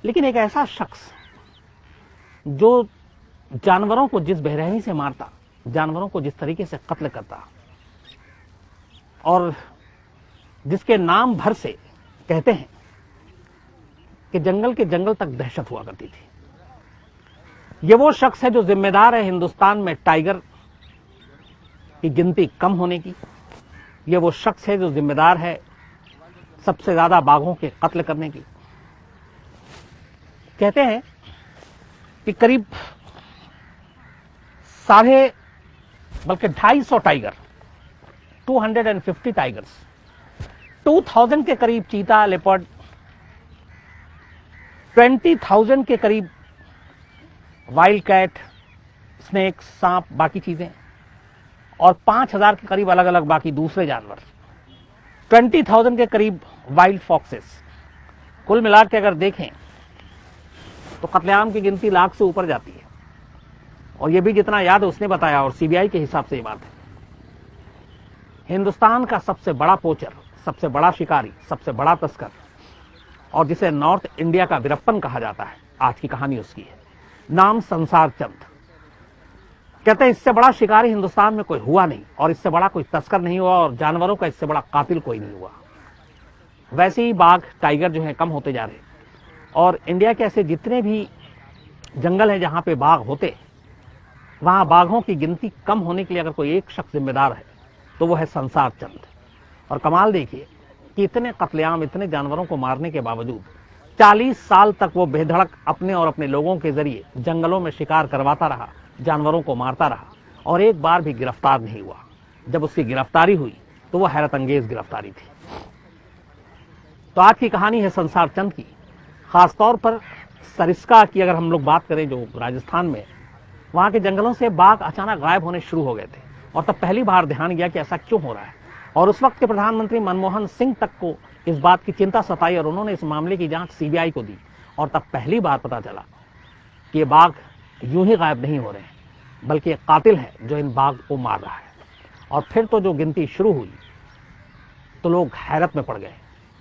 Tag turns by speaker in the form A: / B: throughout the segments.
A: लेकिन एक ऐसा शख्स जो जानवरों को जिस बेरहमी से मारता, जानवरों को जिस तरीके से कत्ल करता, और जिसके नाम भर से कहते हैं कि जंगल के जंगल तक दहशत हुआ करती थी, ये वो शख्स है जो जिम्मेदार है हिंदुस्तान में टाइगर की गिनती कम होने की। ये वो शख्स है जो जिम्मेदार है सबसे ज्यादा बाघों के कत्ल करने की। कहते हैं कि करीब 250 टाइगर, 250 टाइगर्स, 2000 के करीब चीता, लेपर्ड, 20,000 के करीब वाइल्ड कैट, स्नेक, सांप, बाकी चीजें, और 5,000 के करीब अलग अलग बाकी दूसरे जानवर, 20,000 के करीब वाइल्ड फॉक्सेस। कुल मिलाकर के अगर देखें तो कत्लेआम की गिनती लाख से ऊपर जाती है। और यह भी जितना याद है उसने बताया, और सीबीआई के हिसाब से ये बात है, हिंदुस्तान का सबसे बड़ा पोचर, सबसे बड़ा शिकारी, सबसे बड़ा तस्कर, और जिसे नॉर्थ इंडिया का वीरप्पन कहा जाता है, आज की कहानी उसकी है। नाम संसार चंद। कहते हैं इससे बड़ा शिकारी हिंदुस्तान में कोई हुआ नहीं, और इससे बड़ा कोई तस्कर नहीं हुआ, और जानवरों का इससे बड़ा कातिल कोई नहीं हुआ। वैसे ही बाघ, टाइगर जो है कम होते जा रहे, और इंडिया के ऐसे जितने भी जंगल हैं जहां पे बाघ होते, वहां बाघों की गिनती कम होने के लिए अगर कोई एक शख्स जिम्मेदार है तो वो है संसार चंद। और कमाल देखिए कि इतने कत्लेआम, इतने जानवरों को मारने के बावजूद 40 साल तक वो बेधड़क अपने और अपने लोगों के जरिए जंगलों में शिकार करवाता रहा, जानवरों को मारता रहा, और एक बार भी गिरफ्तार नहीं हुआ। जब उसकी गिरफ्तारी हुई तो वो हैरत अंगेज गिरफ्तारी थी। तो आज की कहानी है संसार चंद की। खासतौर पर सरिस्का की अगर हम लोग बात करें, जो राजस्थान में, वहां के जंगलों से बाघ अचानक गायब होने शुरू हो गए थे, और तब पहली बार ध्यान गया कि ऐसा क्यों हो रहा है। और उस वक्त के प्रधानमंत्री मनमोहन सिंह तक को इस बात की चिंता सताई, और उन्होंने इस मामले की जांच सीबीआई को दी, और तब पहली बार पता चला कि ये बाघ यूं ही गायब नहीं हो रहे हैं, बल्कि एक कातिल है जो इन बाघ को मार रहा है। और फिर तो जो गिनती शुरू हुई तो लोग हैरत में पड़ गए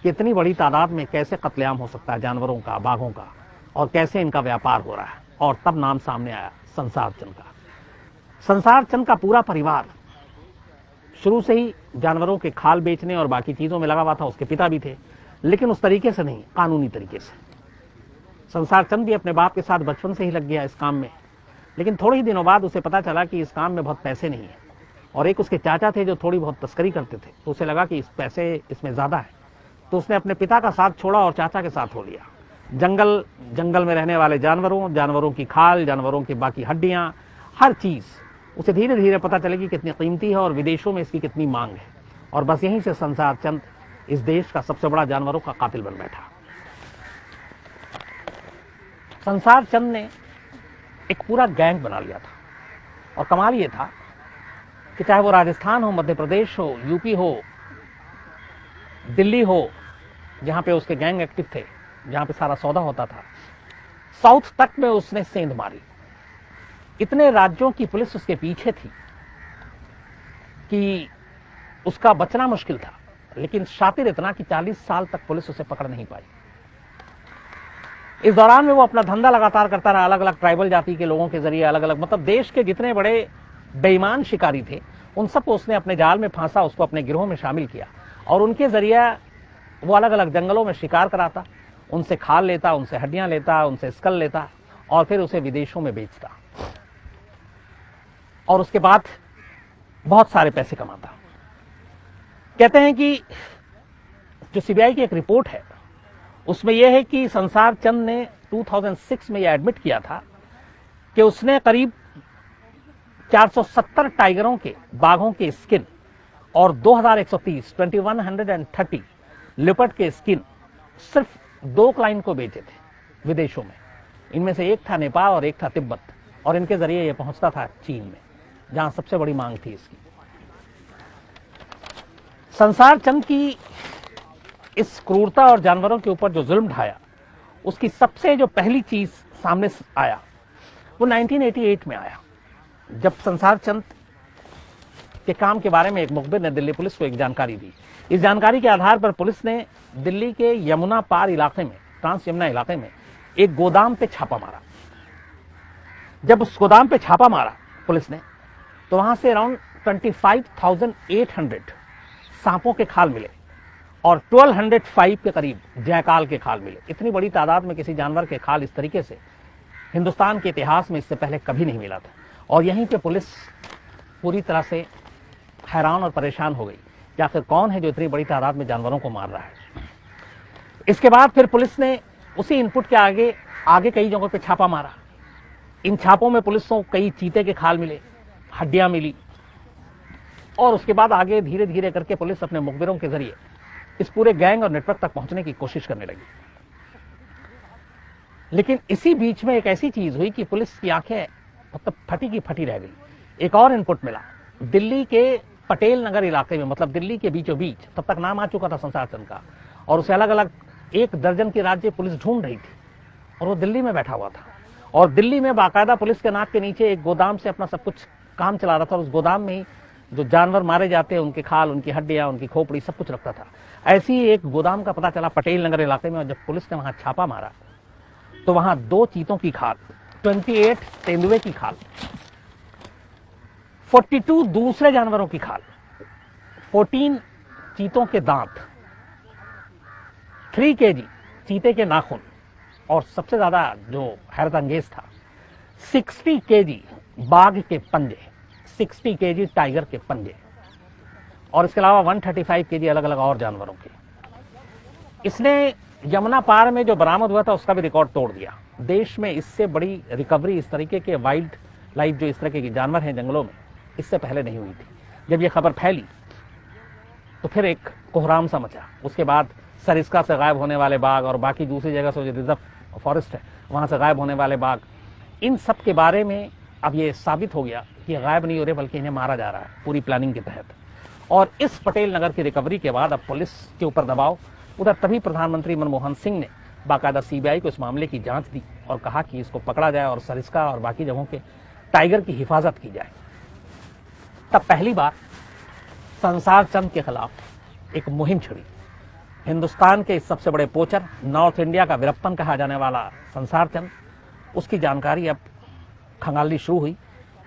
A: कि इतनी बड़ी तादाद में कैसे कत्लेआम हो सकता है जानवरों का, बाघों का, और कैसे इनका व्यापार हो रहा है। और तब नाम सामने आया संसार चंद का। संसार चंद का पूरा परिवार शुरू से ही जानवरों के खाल बेचने और बाकी चीजों में लगा हुआ था। उसके पिता भी थे, लेकिन उस तरीके से नहीं, कानूनी तरीके से। संसार चंद भी अपने बाप के साथ बचपन से ही लग गया इस काम में, लेकिन थोड़े ही दिनों बाद उसे पता चला कि इस काम में बहुत पैसे नहीं है। और एक उसके चाचा थे जो थोड़ी बहुत तस्करी करते थे, तो उसे लगा कि इस पैसे इसमें ज्यादा है, तो उसने अपने पिता का साथ छोड़ा और चाचा के साथ हो लिया। जंगल में रहने वाले जानवरों, जानवरों की खाल, जानवरों की बाकी हड्डियां, हर चीज उसे धीरे धीरे पता चलेगी कितनी कीमती है और विदेशों में इसकी कितनी मांग है। और बस यहीं से संसार चंद इस देश का सबसे बड़ा जानवरों का कातिल बन बैठा। संसार चंद ने एक पूरा गैंग बना लिया था, और कमाल ये था कि चाहे वो राजस्थान हो, मध्य प्रदेश हो, यूपी हो, दिल्ली हो, जहां पे उसके गैंग एक्टिव थे, जहां पे सारा सौदा होता था, साउथ तक में उसने सेंध मारी। इतने राज्यों की पुलिस उसके पीछे थी कि उसका बचना मुश्किल था, लेकिन शातिर इतना कि 40 साल तक पुलिस उसे पकड़ नहीं पाई। इस दौरान में वो अपना धंधा लगातार करता रहा, अलग अलग ट्राइबल जाति के लोगों के जरिए, अलग अलग, मतलब देश के जितने बड़े बेईमान शिकारी थे उन सबको उसने अपने जाल में फांसा, उसको अपने गिरोह में शामिल किया, और उनके जरिए वो अलग अलग जंगलों में शिकार कराता, उनसे खाल लेता, उनसे हड्डियां लेता, उनसे स्कल लेता, और फिर उसे विदेशों में बेचता, और उसके बाद बहुत सारे पैसे कमाता। कहते हैं कि जो सीबीआई की एक रिपोर्ट है उसमें यह है कि संसार चंद ने 2006 में यह एडमिट किया था कि उसने करीब 470 टाइगरों के, बाघों के स्किन और 2130 लिपर्ड के स्किन सिर्फ 2 क्लाइंट को बेचे थे विदेशों में। इनमें से एक था नेपाल और एक था तिब्बत, और इनके जरिए यह पहुंचता था चीन में, जहां सबसे बड़ी मांग थी इसकी। संसार चंद की इस क्रूरता और जानवरों के ऊपर जो जुल्म ढाया, उसकी सबसे जो पहली चीज सामने आया वो 1988 में आया, जब संसार चंद के काम के बारे में एक मुखबिर ने दिल्ली पुलिस को एक जानकारी दी। इस जानकारी के आधार पर पुलिस ने दिल्ली के यमुना पार इलाके में, ट्रांस यमुना इलाके में एक गोदाम पे छापा मारा। जब उस गोदाम पे छापा मारा पुलिस ने, तो वहां से अराउंड 25,800 सांपों के खाल मिले और 1205 के करीब जयकाल के खाल मिले। इतनी बड़ी तादाद में किसी जानवर के खाल इस तरीके से हिंदुस्तान के इतिहास में इससे पहले कभी नहीं मिला था। और यहीं पे पुलिस पूरी तरह से हैरान और परेशान हो गई कि आखिर कौन है जो इतनी बड़ी तादाद में जानवरों को मार रहा है। इसके बाद फिर पुलिस ने उसी इनपुट के आगे कई जगहों पे छापा मारा। इन छापों में पुलिस को कई चीते के खाल मिले, हड्डियां मिली, और उसके बाद आगे धीरे धीरे करके पुलिस अपने मुखबिरों के जरिए इस पूरे गैंग और नेटवर्क तक पहुंचने की कोशिश करने लगी। लेकिन इसी बीच में एक ऐसी चीज हुई कि पुलिस की आंखें मतलब फटी की फटी रह गई। एक और इनपुट मिला दिल्ली के पटेल नगर इलाके में, मतलब दिल्ली के बीचों बीच, तब तक नाम आ चुका था संसार चंद का, और उसे अलग अलग 1 दर्जन की राज्य पुलिस ढूंढ रही थी, और वो दिल्ली में बैठा हुआ था। और दिल्ली में बाकायदा पुलिस के नाक के नीचे एक गोदाम से अपना सब कुछ काम चला रहा था, और उस गोदाम में ही जो जानवर मारे जाते हैं उनके खाल, उनकी हड्डियां, उनकी खोपड़ी, सब कुछ रखता था। ऐसी ही एक गोदाम का पता चला पटेल नगर इलाके में, और जब पुलिस ने वहां छापा मारा तो वहां 2 चीतों की खाल, 28 तेंदुए की खाल, 42 दूसरे जानवरों की खाल, 14 चीतों के दांत, 3 kg चीते के नाखून, और सबसे ज्यादा जो हैरत अंगेज था 60 kg बाघ के पंजे, 60 kg टाइगर के पंजे, और इसके अलावा 135 kg अलग अलग और जानवरों के। इसने यमुना पार में जो बरामद हुआ था उसका भी रिकॉर्ड तोड़ दिया। देश में इससे बड़ी रिकवरी इस तरीके के वाइल्ड लाइफ जो इस तरह के जानवर हैं जंगलों में, इससे पहले नहीं हुई थी। जब ये खबर फैली तो फिर एक कोहराम सा मचा। उसके बाद सरिस्का से गायब होने वाले बाघ और बाकी दूसरी जगह से जो रिजर्व फॉरेस्ट है वहां से गायब होने वाले बाघ, इन सब के बारे में अब ये साबित हो गया कि ये गायब नहीं हो रहे बल्कि इन्हें मारा जा रहा है पूरी प्लानिंग के तहत। और इस पटेल नगर की रिकवरी के बाद अब पुलिस के ऊपर दबाव, उधर तभी प्रधानमंत्री मनमोहन सिंह ने बाकायदा सीबीआई को इस मामले की जांच दी और कहा कि इसको पकड़ा जाए और सरिस्का और बाकी जगहों के टाइगर की हिफाजत की जाए। तब पहली बार संसार चंद के खिलाफ एक मुहिम छिड़ी। हिंदुस्तान के इस सबसे बड़े पोचर, नॉर्थ इंडिया का वीरप्पन कहा जाने वाला संसार चंद, उसकी जानकारी अब खंगालनी शुरू हुई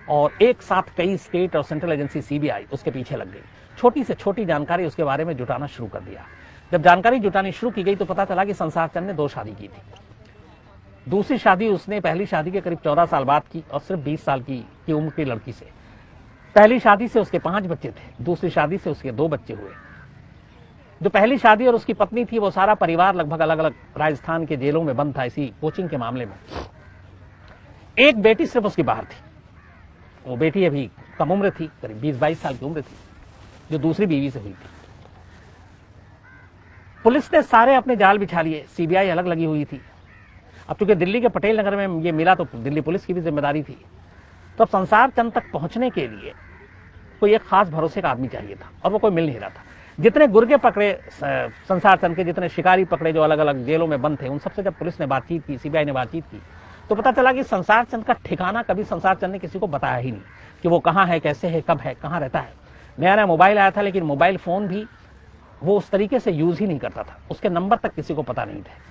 A: और एक साथ कई स्टेट और सेंट्रल एजेंसी सीबीआई उसके पीछे लग गई। छोटी से छोटी जानकारी उसके बारे में जुटाना शुरू कर दिया। जब जानकारी जुटानी शुरू की गई तो पता चला कि संसार चंद ने 2 शादी की थी। दूसरी शादी उसने पहली शादी के करीब 14 साल बाद की और सिर्फ 20 साल की उम्र की लड़की से। पहली शादी से उसके 5 बच्चे थे, दूसरी शादी से उसके 2 बच्चे हुए। जो पहली शादी और उसकी पत्नी थी वो सारा परिवार लगभग अलग अलग राजस्थान के जेलों में बंद था इसी कोचिंग के मामले में। एक बेटी सिर्फ उसकी बाहर थी। वो बेटी अभी कम उम्र थी, करीब 20-22 साल की उम्र थी, जो दूसरी बीवी से हुई थी। पुलिस ने सारे अपने जाल बिछा लिए, सीबीआई अलग लगी हुई थी। अब चूंकि दिल्ली के पटेल नगर में ये मिला तो दिल्ली पुलिस की भी जिम्मेदारी थी। तो अब संसार चंद तक पहुंचने के लिए कोई एक खास भरोसे का आदमी चाहिए था और वो कोई मिल नहीं रहा था। जितने गुर्गे पकड़े संसार चंद के, जितने शिकारी पकड़े जो अलग अलग जेलों में बंद थे, उन सबसे जब पुलिस ने बातचीत की, सीबीआई ने बातचीत की, तो पता चला कि संसार चंद का ठिकाना कभी संसार चंद ने किसी को बताया ही नहीं कि वो कहाँ है, कैसे है, कब है, कहाँ रहता है। नया नया मोबाइल आया था, लेकिन मोबाइल फोन भी वो उस तरीके से यूज ही नहीं करता था, उसके नंबर तक किसी को पता नहीं थे।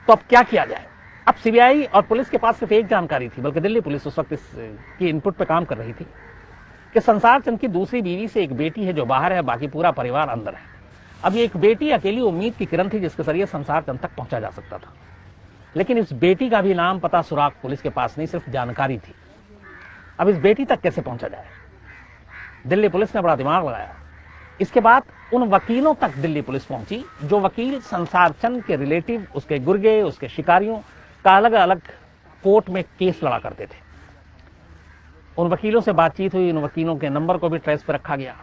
A: तो अब क्या किया जाए? अब सीबीआई और पुलिस के पास सिर्फ एक जानकारी थी, बल्कि दिल्ली पुलिस उस वक्त इसकी इनपुट पे काम कर रही थी कि संसार चंद की दूसरी बीवी से एक बेटी है जो बाहर है, बाकी पूरा परिवार अंदर है। अब ये एक बेटी अकेली उम्मीद की किरण थी जिसके जरिए संसार चंद तक पहुंचा जा सकता था। लेकिन इस बेटी का भी नाम पता सुराग पुलिस के पास नहीं, सिर्फ जानकारी थी। अब इस बेटी तक कैसे पहुंचा जाए? दिल्ली पुलिस ने बड़ा दिमाग लगाया। इसके बाद उन वकीलों तक दिल्ली पुलिस पहुंची जो वकील संसार चंद के रिलेटिव, उसके गुर्गे, उसके शिकारियों का अलग अलग कोर्ट में केस लड़ा करते थे। उन वकीलों से बातचीत हुई, उन वकीलों के नंबर को भी ट्रेस पर रखा गया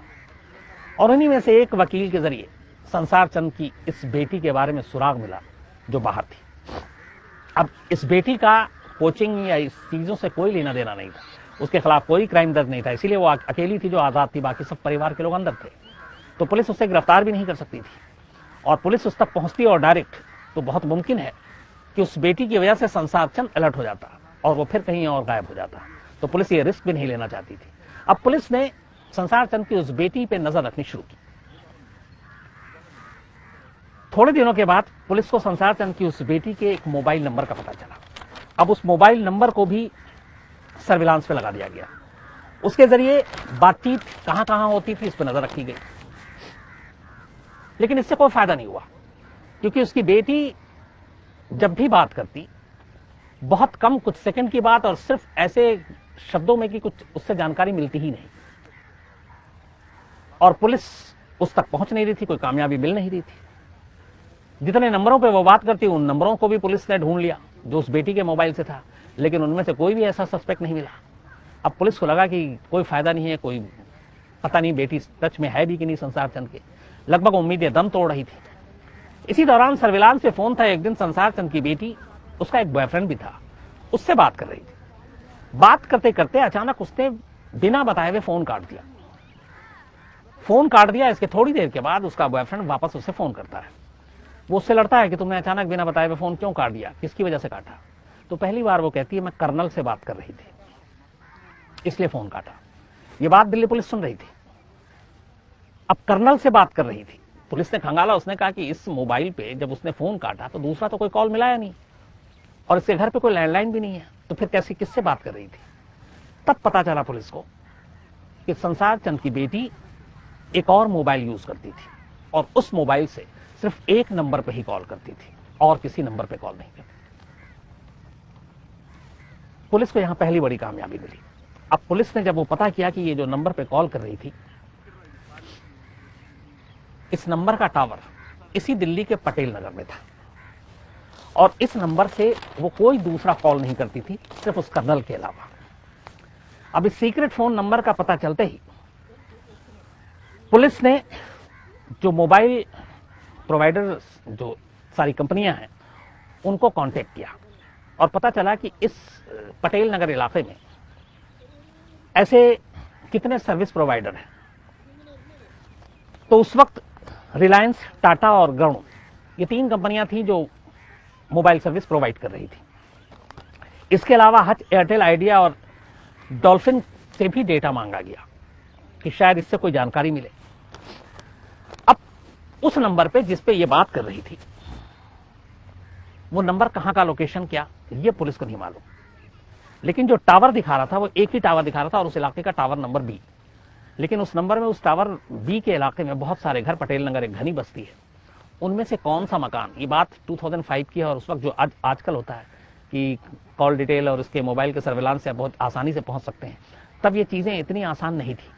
A: और उन्हीं में से एक वकील के जरिए संसार चंद की इस बेटी के बारे में सुराग मिला जो बाहर थी। अब इस बेटी का कोचिंग या इस चीजों से कोई लेना देना नहीं था, उसके खिलाफ कोई क्राइम दर्ज नहीं था, इसीलिए वो अकेली थी जो आजाद थी, बाकी सब परिवार के लोग अंदर थे। तो पुलिस उससे गिरफ्तार भी नहीं कर सकती थी और पुलिस उस तक पहुंचती और डायरेक्ट तो बहुत मुमकिन है कि उस बेटी की वजह से संसार चंद अलर्ट हो जाता और वो फिर कहीं और गायब हो जाता। तो पुलिस ये रिस्क भी नहीं लेना चाहती थी। अब पुलिस ने संसार चंद की उस बेटी पे नजर रखनी शुरू की। थोड़े दिनों के बाद पुलिस को संसार चंद की उस बेटी के एक मोबाइल नंबर का पता चला। अब उस मोबाइल नंबर को भी सर्विलांस पे लगा दिया गया। उसके जरिए बातचीत कहां कहां होती थी इस पर नजर रखी गई, लेकिन इससे कोई फायदा नहीं हुआ, क्योंकि उसकी बेटी जब भी बात करती, बहुत कम, कुछ सेकंड की बात, और सिर्फ ऐसे शब्दों में कि कुछ उससे जानकारी मिलती ही नहीं, और पुलिस उस तक पहुंच नहीं रही थी, कोई कामयाबी मिल नहीं रही थी। जितने नंबरों पे वो बात करती, उन नंबरों को भी पुलिस ने ढूंढ लिया जो उस बेटी के मोबाइल से था, लेकिन उनमें से कोई भी ऐसा सस्पेक्ट नहीं मिला। अब पुलिस को लगा कि कोई फायदा नहीं है, कोई पता नहीं बेटी टच में है भी कि नहीं संसार चंद के। लगभग उम्मीदें दम तोड़ रही थी। इसी दौरान सर्विलांस पे फोन था। एक दिन संसार चंद की बेटी, उसका एक बॉयफ्रेंड भी था, उससे बात कर रही थी। बात करते करते अचानक उसने बिना बताए हुए फोन काट दिया। फोन काट दिया, इसके थोड़ी देर के बाद उसका बॉयफ्रेंड वापस उसे फोन करता है। वो उससे लड़ता है कि तुमने अचानक बिना बताए हुए फोन क्यों काट दिया, किसकी वजह से काटा। तो पहली बार वो कहती है, मैं कर्नल से बात कर रही थी, इसलिए फोन काटा। ये बात दिल्ली पुलिस सुन रही थी। अब कर्नल से बात कर रही थी, पुलिस ने खंगाला। उसने कहा कि इस मोबाइल पे जब उसने फोन काटा तो दूसरा तो कोई कॉल मिलाया नहीं, और इसके घर पे कोई लैंडलाइन भी नहीं है, तो फिर कैसे, किससे बात कर रही थी। तब पता चला पुलिस को कि संसार चंद की बेटी एक और मोबाइल यूज करती थी, और उस मोबाइल से सिर्फ एक नंबर पे ही कॉल करती थी, और किसी नंबर पे कॉल नहीं करती। पुलिस को यहां पहली बड़ी कामयाबी मिली। अब पुलिस ने जब वो पता किया कि ये जो नंबर पे कॉल कर रही थी, इस नंबर का टावर इसी दिल्ली के पटेल नगर में था, और इस नंबर से वो कोई दूसरा कॉल नहीं करती थी, सिर्फ उस कर्नल के अलावा। अब इस सीक्रेट फोन नंबर का पता चलते ही पुलिस ने जो मोबाइल प्रोवाइडर, जो सारी कंपनियां हैं, उनको कांटेक्ट किया, और पता चला कि इस पटेल नगर इलाके में ऐसे कितने सर्विस प्रोवाइडर हैं। तो उस वक्त रिलायंस, टाटा और गरुड़, ये 3 कंपनियां थी जो मोबाइल सर्विस प्रोवाइड कर रही थी। इसके अलावा हच, एयरटेल, आइडिया और डॉल्फिन से भी डेटा मांगा गया कि शायद इससे कोई जानकारी मिले। अब उस नंबर पे जिस पे ये बात कर रही थी, वो नंबर कहां का, लोकेशन क्या, ये पुलिस को नहीं मालूम, लेकिन जो टावर दिखा रहा था वो एक ही टावर दिखा रहा था, और उस इलाके का टावर नंबर बी। लेकिन उस नंबर में, उस टावर बी के इलाके में बहुत सारे घर, पटेल नगर एक घनी बस्ती है, उनमें से कौन सा मकान, ये बात 2005 की है, और उस वक्त जो आजकल होता है कि कॉल डिटेल और उसके मोबाइल के सर्विलांस से बहुत आसानी से पहुंच सकते हैं, तब ये चीजें इतनी आसान नहीं थी।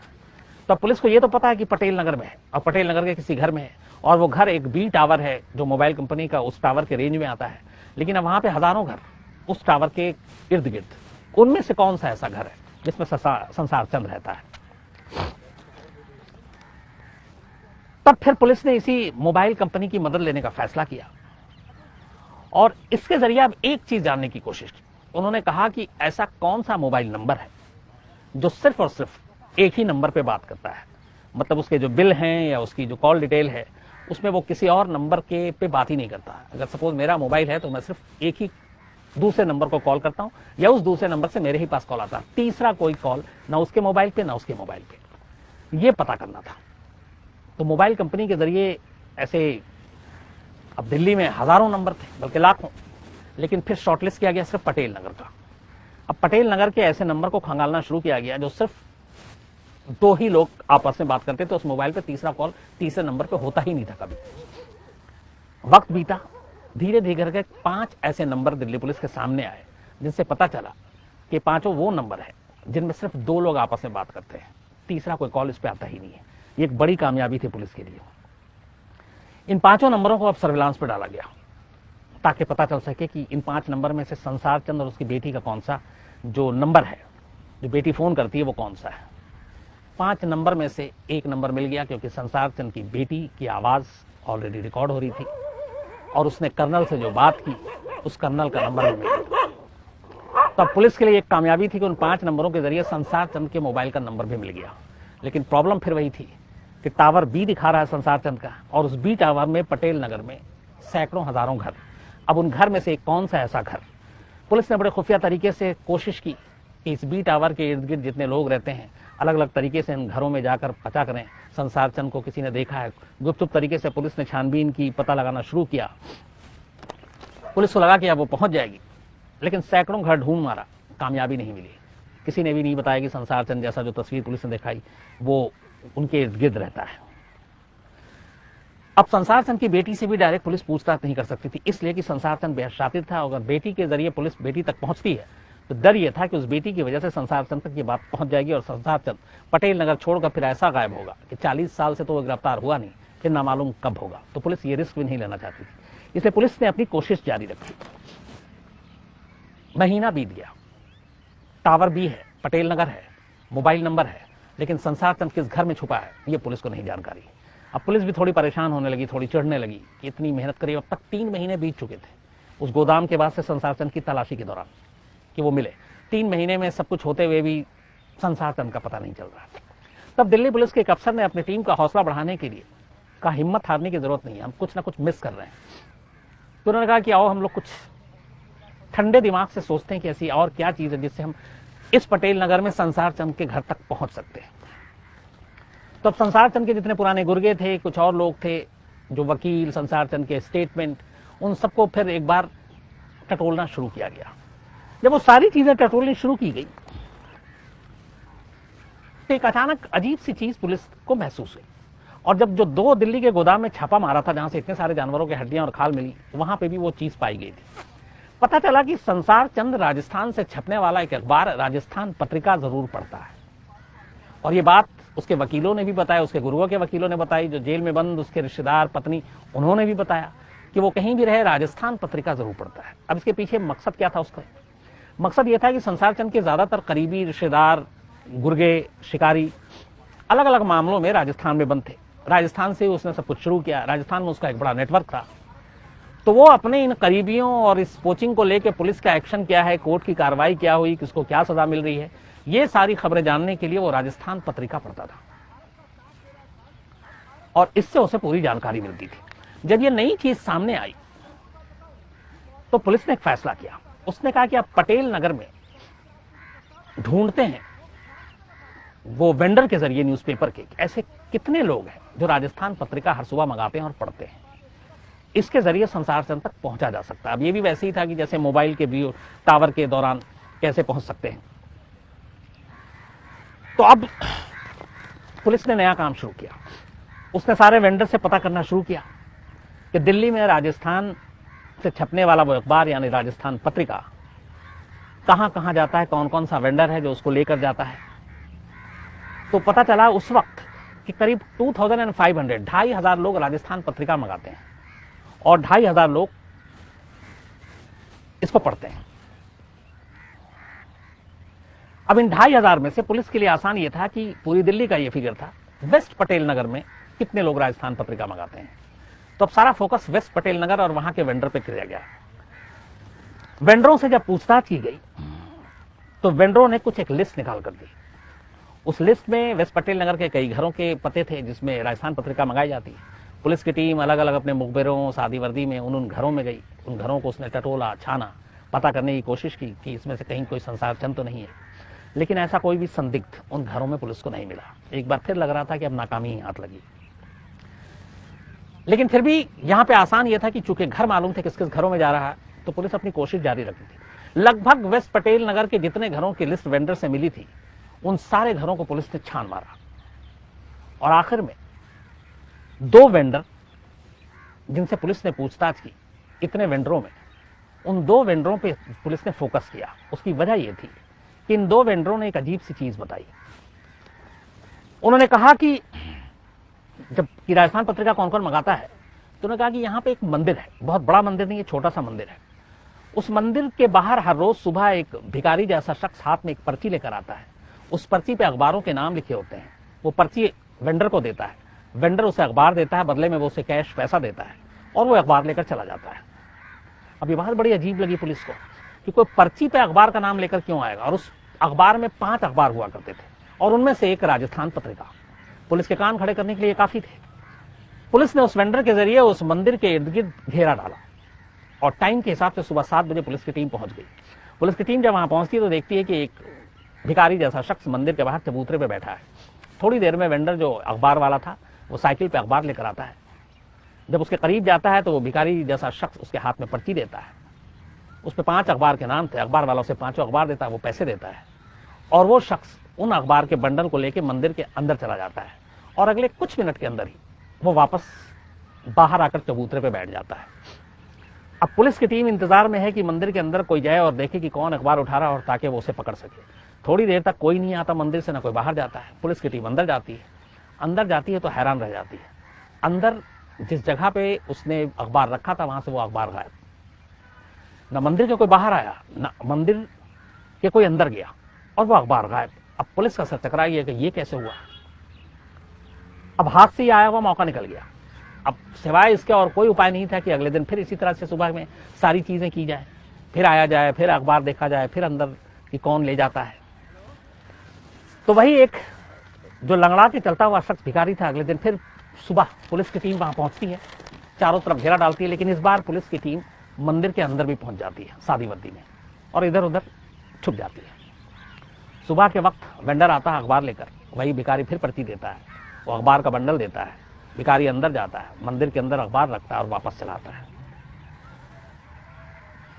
A: तो पुलिस को ये तो पता है कि पटेल नगर में है, और पटेल नगर के किसी घर में है, और वो घर एक बी टावर है जो मोबाइल कंपनी का उस टावर के रेंज में आता है। लेकिन अब वहां पे हजारों घर उस टावर के इर्द गिर्द, उनमें से कौन सा ऐसा घर है जिसमें संसार चंद रहता है। तब फिर पुलिस ने इसी मोबाइल कंपनी की मदद लेने का फैसला किया, और इसके जरिए अब एक चीज जानने की कोशिश की। उन्होंने कहा कि ऐसा कौन सा मोबाइल नंबर है जो सिर्फ और सिर्फ एक ही नंबर पे बात करता है, मतलब उसके जो बिल हैं या उसकी जो कॉल डिटेल है, उसमें वो किसी और नंबर के पे बात ही नहीं करता। अगर सपोज मेरा मोबाइल है तो मैं सिर्फ एक ही दूसरे नंबर को कॉल करता हूं, या उस दूसरे नंबर से मेरे ही पास कॉल आता है, तीसरा कोई कॉल ना उसके मोबाइल पे ना उसके मोबाइल पे, ये पता करना था। तो मोबाइल कंपनी के जरिए ऐसे, अब दिल्ली में हजारों नंबर थे, बल्कि लाखों, लेकिन फिर शॉर्टलिस्ट किया गया सिर्फ पटेल नगर का। अब पटेल नगर के ऐसे नंबर को खंगालना शुरू किया गया जो सिर्फ 2 ही लोग आपस में बात करते थे, उस मोबाइल पे तीसरा कॉल तीसरे नंबर पे होता ही नहीं था कभी। वक्त बीता, धीरे धीरे करके 5 ऐसे नंबर दिल्ली पुलिस के सामने आए, जिनसे पता चला कि 5 वो नंबर है जिनमें सिर्फ 2 लोग आपस में बात करते हैं, तीसरा कोई कॉल इस पे आता ही नहीं है। ये एक बड़ी कामयाबी थी पुलिस के लिए। इन 5 नंबरों को अब सर्विलांस पे डाला गया, ताकि पता चल सके कि इन 5 नंबर में से संसार चंद और उसकी बेटी का कौन सा जो नंबर है, जो बेटी फोन करती है, वो कौन सा है। 5 नंबर में से एक नंबर मिल गया, क्योंकि संसार चंद की बेटी की आवाज ऑलरेडी रिकॉर्ड हो रही थी, और उसने कर्नल से जो बात की, उस कर्नल का नंबर भी मिल गया। तब पुलिस के लिए एक कामयाबी थी कि उन 5 नंबरों के जरिए संसार चंद के मोबाइल का नंबर भी मिल गया। लेकिन प्रॉब्लम फिर वही थी कि टावर बी दिखा रहा है संसार चंद का, और उस बी टावर में पटेल नगर में सैकड़ों हजारों घर। अब उन घर में से कौन सा ऐसा घर, पुलिस ने बड़े खुफिया तरीके से कोशिश की कि इस बी टावर के इर्द गिर्द जितने लोग रहते हैं, अलग अलग तरीके से इन घरों में जाकर पता करें, संसार चंद को किसी ने देखा है। गुप्त तरीके से पुलिस ने छानबीन की, पता लगाना शुरू किया। पुलिस को लगा कि अब वो पहुंच जाएगी, लेकिन सैकड़ों घर ढूंढ मारा, कामयाबी नहीं मिली। किसी ने भी नहीं बताया कि संसार चंद जैसा जो तस्वीर पुलिस ने दिखाई वो उनके इर्द गिर्द रहता है। अब संसार चंद की बेटी से भी डायरेक्ट पुलिस पूछताछ नहीं कर सकती थी, इसलिए कि संसार चंद बेहद शातिर था। अगर बेटी के जरिए पुलिस बेटी तक पहुंचती है तो डर यह था कि उस बेटी की वजह से संसार चंद तक ये बात पहुंच जाएगी और संसार चंद पटेल नगर छोड़कर फिर ऐसा गायब होगा कि 40 साल से तो वो गिरफ्तार हुआ नहीं, फिर ना मालूम कब होगा। तो पुलिस ये रिस्क भी नहीं लेना चाहती थी, इसलिए पुलिस ने अपनी कोशिश जारी रखी। महीना बीत गया, टावर भी है, पटेल नगर है, मोबाइल नंबर है, लेकिन संसार चंद किस घर में छुपा है ये पुलिस को नहीं जानकारी। अब पुलिस भी थोड़ी परेशान होने लगी, थोड़ी चिढ़ने लगी कि इतनी मेहनत करी। अब तक 3 महीने बीत चुके थे उस गोदाम के बाद से संसार चंद की तलाशी के दौरान कि वो मिले। 3 महीने में सब कुछ होते हुए भी संसार चंद का पता नहीं चल रहा। तब दिल्ली पुलिस के एक अफसर ने अपनी टीम का हौसला बढ़ाने के लिए कहा, हिम्मत हारने की जरूरत नहीं है, हम कुछ ना कुछ मिस कर रहे हैं। तो उन्होंने कहा कि आओ हम लोग कुछ ठंडे दिमाग से सोचते हैं कि ऐसी और क्या चीज है जिससे हम इस पटेल नगर में संसार चंद के घर तक पहुंच सकते हैं। तो अब संसार चंद के जितने पुराने गुर्गे थे, कुछ और लोग थे जो वकील, संसार चंद के स्टेटमेंट, उन सबको फिर एक बार टटोलना शुरू किया गया। जब वो सारी चीजें टटोलनी शुरू की गई तो एक अचानक अजीब सी चीज पुलिस को महसूस हुई। और जब जो 2 दिल्ली के गोदाम में छापा मारा था जहां से इतने सारे जानवरों की हड्डियां और खाल मिली, वहां पे भी वो चीज पाई गई थी। पता चला कि संसार चंद राजस्थान से छपने वाला एक अखबार राजस्थान पत्रिका जरूर पढ़ता है। और ये बात उसके वकीलों ने भी बताया, उसके गुरुओं के वकीलों ने बताई, जो जेल में बंद उसके रिश्तेदार, पत्नी, उन्होंने भी बताया कि वो कहीं भी रहे राजस्थान पत्रिका जरूर पढ़ता है। अब इसके पीछे मकसद क्या था उसका? मकसद यह था कि संसार चंद के ज्यादातर करीबी रिश्तेदार, गुर्गे, शिकारी अलग अलग मामलों में राजस्थान में बंद थे। राजस्थान से उसने सब कुछ शुरू किया, राजस्थान में उसका एक बड़ा नेटवर्क था। तो वो अपने इन करीबियों और इस पोचिंग को लेकर पुलिस का एक्शन क्या है, कोर्ट की कार्रवाई क्या हुई, किसको क्या सजा मिल रही है, ये सारी खबरें जानने के लिए वो राजस्थान पत्रिका पढ़ता था और इससे उसे पूरी जानकारी मिलती थी। जब ये नई चीज सामने आई तो पुलिस ने एक फैसला किया। उसने कहा कि आप पटेल नगर में ढूंढते हैं वो वेंडर के जरिए न्यूज़पेपर के ऐसे कितने लोग हैं जो राजस्थान पत्रिका हर सुबह मंगाते हैं और पढ़ते हैं। इसके जरिए संसार चंद तक पहुंचा जा सकता है। अब ये भी वैसे ही था कि जैसे मोबाइल के व्यू टावर के दौरान कैसे पहुंच सकते हैं। तो अब पुलिस ने नया काम शुरू किया। उसने सारे वेंडर से पता करना शुरू किया कि दिल्ली में राजस्थान से छपने वाला वो अखबार यानी राजस्थान पत्रिका कहां कहां जाता है, कौन कौन सा वेंडर है जो उसको लेकर जाता है। तो पता चला उस वक्त कि करीब 2500 2,500 लोग राजस्थान पत्रिका मंगाते हैं और 2,500 लोग इसको पढ़ते हैं। अब इन 2,500 में से पुलिस के लिए आसान यह था कि पूरी दिल्ली का यह फिगर था वेस्ट पटेल नगर में कितने लोग राजस्थान पत्रिका मंगाते हैं। तो अब सारा फोकस वेस्ट पटेल नगर और वहां के वेंडर पे किया गया। वेंडरों से जब पूछताछ की गई तो वेंडरों ने कुछ एक लिस्ट निकाल कर दी। उस लिस्ट में वेस्ट पटेल नगर के कई घरों के पते थे जिसमें राजस्थान पत्रिका मंगाई जाती है। पुलिस की टीम अलग अलग अपने मुखबिरों, शादी वर्दी में उन घरों में गई। उन घरों को उसने टटोला, छाना, पता करने की कोशिश की कि इसमें से कहीं कोई संसार चंद तो नहीं है। लेकिन ऐसा कोई भी संदिग्ध उन घरों में पुलिस को नहीं मिला। एक बार फिर लग रहा था कि अब नाकामी ही हाथ लगी। लेकिन फिर भी यहां पे आसान यह था कि चूंकि घर मालूम थे किस किस घरों में जा रहा है, तो पुलिस अपनी कोशिश जारी रखी थी। लगभग वेस्ट पटेल नगर के जितने घरों की लिस्ट वेंडर से मिली थी उन सारे घरों को पुलिस ने छान मारा और आखिर में 2 वेंडर जिनसे पुलिस ने पूछताछ की, इतने वेंडरों में उन 2 वेंडरों पे पुलिस ने फोकस किया। उसकी वजह यह थी कि इन 2 वेंडरों ने एक अजीब सी चीज बताई। उन्होंने कहा कि जब कि राजस्थान पत्रिका कौन कौन मंगाता है, तो उन्होंने कहा कि यहां पे एक मंदिर है, बहुत बड़ा मंदिर नहीं है, छोटा सा मंदिर है। उस मंदिर के बाहर हर रोज सुबह एक भिखारी जैसा शख्स हाथ में एक पर्ची लेकर आता है। उस पर्ची पे अखबारों के नाम लिखे होते हैं। वो पर्ची वेंडर को देता है, वेंडर उसे अखबार देता है, बदले में वो उसे कैश पैसा देता है और वो अखबार लेकर चला जाता है। अब ये बात बड़ी अजीब लगी पुलिस को कि कोई पर्ची पे अखबार का नाम लेकर क्यों आएगा। और उस अखबार में 5 अखबार हुआ करते थे और उनमें से एक राजस्थान पत्रिका। पुलिस के कान खड़े करने के लिए काफी थे। पुलिस ने उस वेंडर के जरिए उस मंदिर के इर्द गिर्द घेरा डाला और टाइम के हिसाब से सुबह 7 बजे पुलिस की टीम पहुंच गई। पुलिस की टीम जब वहां पहुंचती है तो देखती है कि एक भिखारी जैसा शख्स मंदिर के बाहर चबूतरे पे बैठा है थोड़ी देर में वेंडर जो अखबार वाला था वो साइकिल पे अखबार लेकर आता है। जब उसके करीब जाता है तो वो भिखारी जैसा शख्स उसके हाथ में पर्ची देता है। उस पर 5 अखबार के नाम थे। अखबार वाला उसे 5 अखबार देता है, वो पैसे देता है और वो शख्स उन अखबार के बंडल को लेकर मंदिर के अंदर चला जाता है और अगले कुछ मिनट के अंदर ही वो वापस बाहर आकर चबूतरे पे बैठ जाता है। अब पुलिस की टीम इंतजार में है कि मंदिर के अंदर कोई जाए और देखे कि कौन अखबार उठा रहा है और ताकि वो उसे पकड़ सके। थोड़ी देर तक कोई नहीं आता मंदिर से, ना कोई बाहर जाता है। पुलिस की टीम अंदर जाती है। अंदर जाती है तो हैरान रह जाती है। अंदर जिस जगह पे उसने अखबार रखा था वहां से वो अखबार गायब। न मंदिर के कोई बाहर आया, न मंदिर के कोई अंदर गया और वो अखबार गायब। अब पुलिस का सर चकरा गया कि ये कैसे हुआ। अब हाथ से ही आया हुआ मौका निकल गया। अब सिवाय इसके और कोई उपाय नहीं था कि अगले दिन फिर इसी तरह से सुबह में सारी चीजें की जाए, फिर आया जाए, फिर अखबार देखा जाए, फिर अंदर कि कौन ले जाता है। तो वही एक जो लंगड़ा के चलता हुआ शख्स भिखारी था, अगले दिन फिर सुबह पुलिस की टीम वहां पहुंचती है, चारों तरफ घेरा डालती है। लेकिन इस बार पुलिस की टीम मंदिर के अंदर भी पहुंच जाती है सादी वर्दी में और इधर उधर छुप जाती है। सुबह के वक्त वेंडर आता है अखबार लेकर, वही भिखारी फिर पर्ची देता है, वो अखबार का बंडल देता है। भिखारी अंदर जाता है, मंदिर के अंदर अखबार रखता है और वापस चलाता है।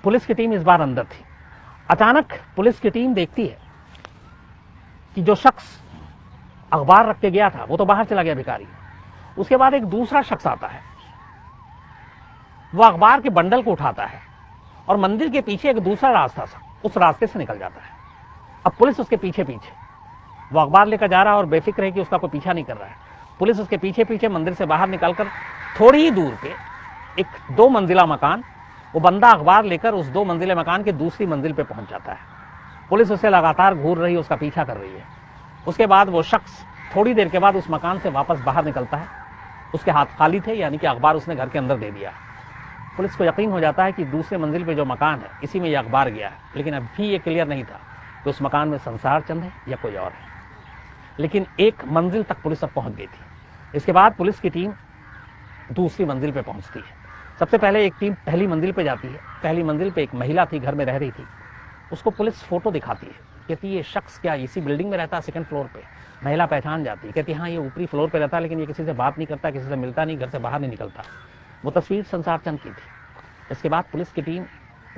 A: पुलिस की टीम इस बार अंदर थी। अचानक पुलिस की टीम देखती है कि जो शख्स अखबार रख के गया था वो तो बाहर चला गया भिखारी। उसके बाद एक दूसरा शख्स आता है, वो अखबार के बंडल को उठाता है और मंदिर के पीछे एक दूसरा रास्ता था, उस रास्ते से निकल जाता है। अब पुलिस उसके पीछे पीछे, वो अखबार लेकर जा रहा है और बेफिक्र है कि उसका कोई पीछा नहीं कर रहा है। पुलिस उसके पीछे पीछे मंदिर से बाहर निकलकर थोड़ी ही दूर पे एक 2 मंजिला मकान, वो बंदा अखबार लेकर उस 2 मंजिले मकान के दूसरी मंजिल पे पहुंच जाता है। पुलिस उसे लगातार घूर रही है, उसका पीछा कर रही है। उसके बाद वो शख्स थोड़ी देर के बाद उस मकान से वापस बाहर निकलता है। उसके हाथ खाली थे, यानी कि अखबार उसने घर के अंदर दे दिया। पुलिस को यकीन हो जाता है कि दूसरे मंजिल पे जो मकान है इसी में यह अखबार गया है। लेकिन अभी ये क्लियर नहीं था कि उस मकान में संसार चंद है या कोई और है। लेकिन एक मंजिल तक पुलिस अब पहुंच गई थी। इसके बाद पुलिस की टीम दूसरी मंजिल पे पहुंचती है। सबसे पहले एक टीम पहली मंजिल पे जाती है। पहली मंजिल पे एक महिला थी, घर में रह रही थी। उसको पुलिस फोटो दिखाती है, कहती ये शख्स क्या इसी बिल्डिंग में रहता है, 2nd फ्लोर पे। महिला पहचान जाती है, कहती हाँ ये ऊपरी फ्लोर पे रहता है, लेकिन ये किसी से बात नहीं करता, किसी से मिलता नहीं, घर से बाहर नहीं निकलता। वो तस्वीर संसार चंद की थी। इसके बाद पुलिस की टीम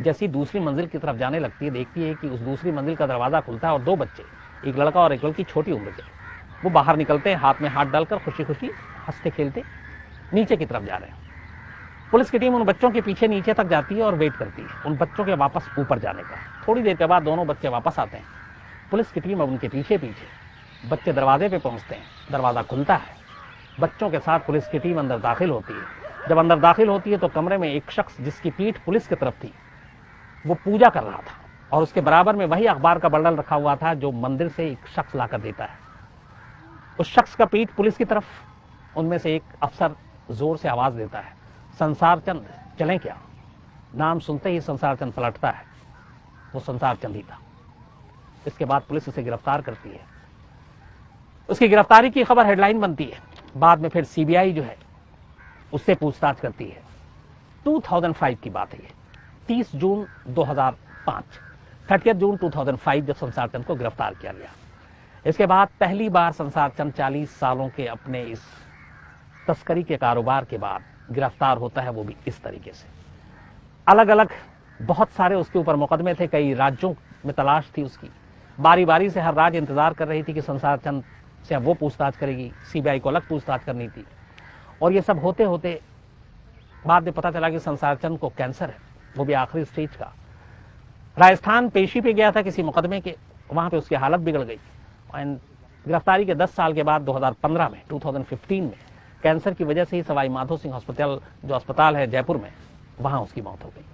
A: जैसी दूसरी मंजिल की तरफ जाने लगती है, देखती है कि उस दूसरी मंजिल का दरवाजा खुलता है और 2 बच्चे, एक लड़का और एक लड़की छोटी उम्र के, वो बाहर निकलते हैं, हाथ में हाथ डालकर खुशी खुशी हंसते खेलते नीचे की तरफ जा रहे हैं। पुलिस की टीम उन बच्चों के पीछे नीचे तक जाती है और वेट करती है उन बच्चों के वापस ऊपर जाने का। थोड़ी देर के बाद दोनों बच्चे वापस आते हैं। पुलिस की टीम अब उनके पीछे पीछे, बच्चे दरवाजे पे पहुंचते हैं, दरवाजा खुलता है, बच्चों के साथ पुलिस की टीम अंदर दाखिल होती है। जब अंदर दाखिल होती है तो कमरे में एक शख्स जिसकी पीठ पुलिस की तरफ थी वो पूजा कर रहा था और उसके बराबर में वही अखबार का बंडल रखा हुआ था जो मंदिर से एक शख्स लाकर देता है। उस शख्स का पीठ पुलिस की तरफ, उनमें से एक अफसर जोर से आवाज देता है, संसार चंद चलें क्या। नाम सुनते ही संसार चंद पलटता है, वो संसार चंद ही था। इसके बाद पुलिस उसे गिरफ्तार करती है। उसकी गिरफ्तारी की खबर हेडलाइन बनती है। बाद में फिर सीबीआई जो है उससे पूछताछ करती है। 2005 की बात है ये, 30 जून 2005, 30 जून 2005 जब संसार चंद को गिरफ्तार किया गया। इसके बाद पहली बार संसार चंद 40 सालों के अपने इस तस्करी के कारोबार के बाद गिरफ्तार होता है, वो भी इस तरीके से। अलग अलग बहुत सारे उसके ऊपर मुकदमे थे, कई राज्यों में तलाश थी उसकी। बारी बारी से हर राज्य इंतजार कर रही थी कि संसार चंद से अब वो पूछताछ करेगी, सीबीआई को अलग पूछताछ करनी थी। और ये सब होते होते बाद में पता चला कि संसार चंद को कैंसर है, वो भी आखिरी स्टेज का। राजस्थान पेशी पे गया था किसी मुकदमे के, वहां पे उसकी हालत बिगड़ गई। एंड गिरफ्तारी के 10 साल के बाद 2015 में 2015 में कैंसर की वजह से ही सवाई माधो सिंह हॉस्पिटल जो अस्पताल है जयपुर में, वहां उसकी मौत हो गई।